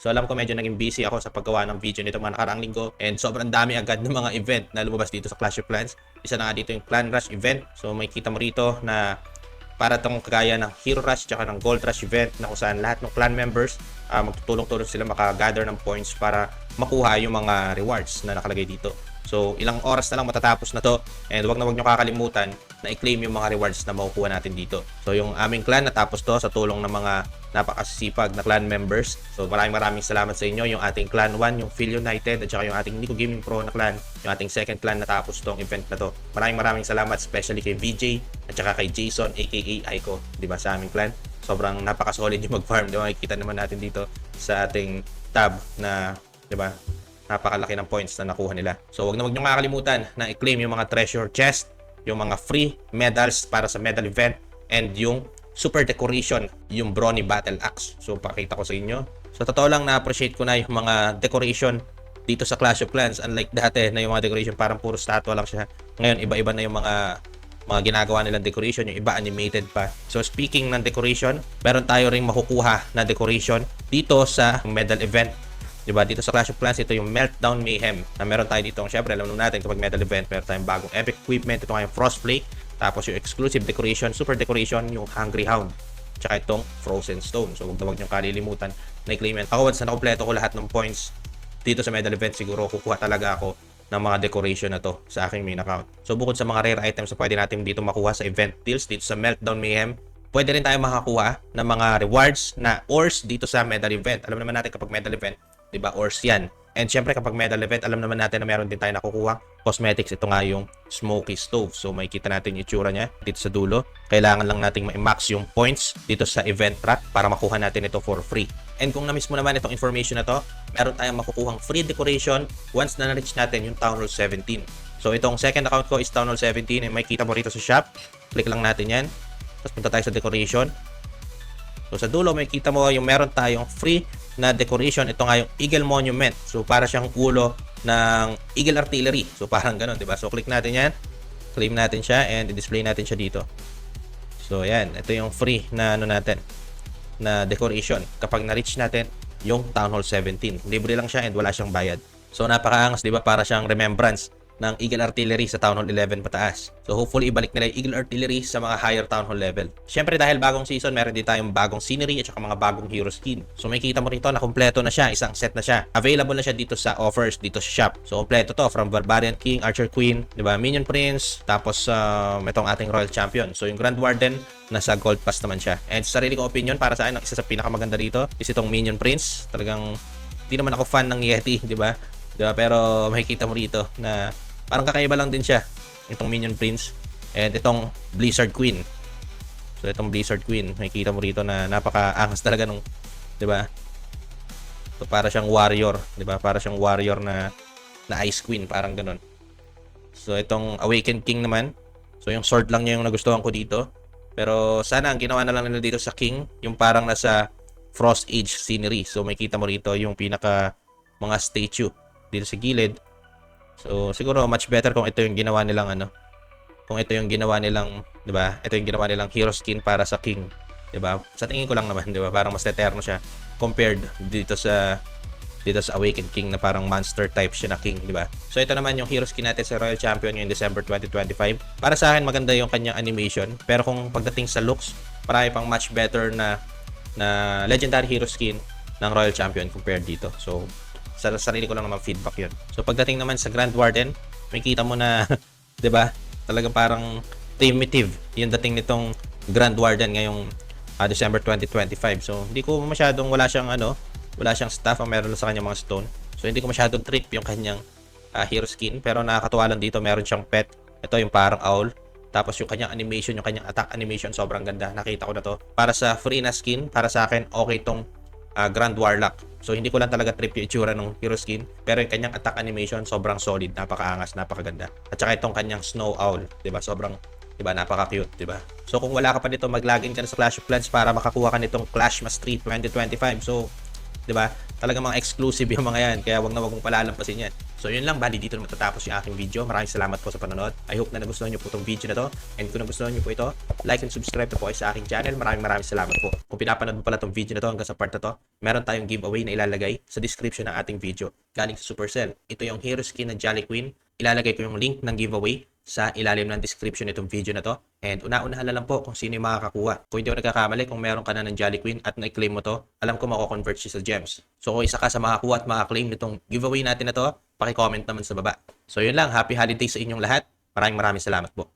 So alam ko medyo naging busy ako sa paggawa ng video nito mga nakaraang linggo and sobrang dami agad ng mga event na lumabas dito sa Clash of Clans. Isa na nga dito yung Clan Rush event. So may kita mo rito na para itong kagaya ng Hero Rush tsaka ng Gold Rush event na kung saan lahat ng clan members magtutulong-tulong sila makagather ng points para makuha yung mga rewards na nakalagay dito. So ilang oras na lang matatapos na to and wag nyo kakalimutan na i-claim yung mga rewards na makukuha natin dito. So yung aming clan natapos to sa tulong ng mga napakasipag na clan members. So maraming salamat sa inyo. Yung ating clan 1, yung Phil United at saka yung ating Nico Gaming Pro na clan, yung ating second clan natapos tong event na to. Maraming salamat especially kay VJ at saka kay Jason aka Aiko, di ba, sa aming clan. Sobrang napaka-solid yung mag-farm. Di ba? Makikita naman natin dito sa ating tab na, di ba, napakalaki ng points na nakuha nila. So wag nyo kakalimutan na i-claim yung mga treasure chest, yung mga free medals para sa medal event, and yung super decoration, yung Brawny Battle Axe. So pakita ko sa inyo. So totoo lang na-appreciate ko na yung mga decoration dito sa Clash of Clans. Unlike dati na yung mga decoration parang puro statwa lang siya. Ngayon iba-iba na yung mga ginagawa nilang decoration, yung iba animated pa. So speaking ng decoration, meron tayo ring makukuha na decoration dito sa medal event. Diba? Dito sa Clash of Clans, ito yung Meltdown Mayhem na meron tayo dito. Syempre, alam natin kapag medal event, meron tayong bagong epic equipment. Ito nga yung Frostflake. Tapos yung exclusive decoration, super decoration, yung Hungry Hound. Tsaka itong Frozen Stone. So huwag nyo kalilimutan na i-claim yan. Ako, once na nakompleto ko lahat ng points dito sa medal event, siguro kukuha talaga ako ng mga decoration na to sa aking main account. So bukod sa mga rare items na pwede natin dito makuha sa event deals, dito sa Meltdown Mayhem, pwede rin tayo makakuha ng mga rewards na ores dito sa medal event. Alam naman natin kapag medal event, diba, ores yan. And syempre kapag medal event, alam naman natin na meron din tayo nakukuha cosmetics. Ito nga yung Smoky Stove. So makikita natin yung itsura niya dito sa dulo. Kailangan lang nating ma-max yung points dito sa event track para makuha natin ito for free. And kung na-miss mo naman itong information na to, meron tayong makukuhang free decoration once na na-reach natin yung Town Hall 17. So itong second account ko is Town Hall 17 and makikita mo rito sa shop. Click lang natin yan. Tapos punta tayo sa decoration. So sa dulo makikita mo yung meron tayong free na decoration. Ito nga yung Eagle Monument. So para siyang ulo ng Eagle Artillery. So parang ganun, diba? So click natin yan. Claim natin siya and i-display natin siya dito. So yan, ito yung free na ano natin na decoration kapag na-reach natin yung Town Hall 17. Libre lang siya and wala siyang bayad. So napakaangas, diba? Para siyang remembrance ng Eagle Artillery sa Town Hall 11 pataas. So hopefully ibalik nila yung Eagle Artillery sa mga higher Town Hall level. Syempre dahil bagong season, meron din tayong bagong scenery at saka mga bagong hero skin. So makikita mo rito na kumpleto na siya, isang set na siya. Available na siya dito sa offers, dito sa shop. So kumpleto to from Barbarian King, Archer Queen, 'di ba? Minion Prince, tapos itong ating Royal Champion. So yung Grand Warden nasa Gold Pass naman siya. And sa sarili kong opinion, para sa akin, ang isa sa pinakamaganda dito is itong Minion Prince. Talagang hindi naman ako fan ng Yeti, 'di ba? Pero makikita mo rito na parang kakaiba lang din siya, itong Minion Prince and itong Blizzard Queen. So itong Blizzard Queen, makikita mo rito na napakaangas talaga nung, 'di ba? So para siyang warrior, 'di ba? Para siyang warrior na Ice Queen, parang ganoon. So itong Awakened King naman, so yung sword lang niya yung nagustuhan ko dito. Pero sana ang ginawa na lang nila dito sa King, yung parang nasa Frost Age scenery. So makikita mo rito yung pinaka mga statue dito sa gilid. So siguro much better kung ito yung ginawa nilang kung ito yung ginawa nilang, 'di ba? Ito yung ginawa nilang hero skin para sa King, 'di ba? Sa tingin ko lang naman, 'di ba? Parang mas eterno siya compared dito sa Awakened King na parang monster type siya na King, 'di ba? So ito naman yung hero skin natin sa Royal Champion ngayong December 2025. Para sa akin maganda yung kanyang animation, pero kung pagdating sa looks, marami pang much better na legendary hero skin ng Royal Champion compared dito. So sa sarili ko lang naman feedback yun. So pagdating naman sa Grand Warden, makikita mo na 'di ba? Talagang parang primitive yung dating nitong Grand Warden ngayong December 2025. So hindi ko masyadong wala siyang staff, ang meron lang sa kanya mga stone. So hindi ko masyadong trip yung kanyang hero skin, pero nakakatuwa lang dito, meron siyang pet. Ito yung parang owl. Tapos yung kanyang animation, yung kanyang attack animation sobrang ganda. Nakita ko na to. Para sa free na skin, para sa akin okay tong Grand Warlock. So hindi ko lang talaga trip yung itsura ng hero skin, pero yung kanyang attack animation sobrang solid, napakaangas, napakaganda. At saka itong kanyang Snow Owl, 'di ba? Sobrang, 'di ba, napaka-cute, 'di ba? So kung wala ka pa dito, mag-login ka na sa Clash of Clans para makakuha ka nitong Clash Mastery 2025. So 'di ba? Talagang mga exclusive yung mga yan. Kaya wag na wag mong palalampasin yan. So yun lang, bali dito na matatapos yung aking video. Maraming salamat po sa panonood. I hope na nagustuhan nyo po itong video na to. And kung nagustuhan nyo po ito, like and subscribe na po kayo sa aking channel. Maraming salamat po. Kung pinapanood mo pala itong video na to hanggang sa part na to, meron tayong giveaway na ilalagay sa description ng ating video. Galing sa Supercell. Ito yung hero skin na Jolly Queen. Ilalagay ko yung link ng giveaway sa ilalim ng description nitong video na to. And una-unahan na lang po kung sino yung makakakuha. Kung hindi ako nagkakamali, kung meron ka na ng Jolly Queen at na-claim mo to, alam ko mako-convert siya sa gems. So kung isa ka sa makakuha at makaklaim nitong giveaway natin na to, paki-comment naman sa baba. So yun lang, happy holidays sa inyong lahat. Maraming salamat po.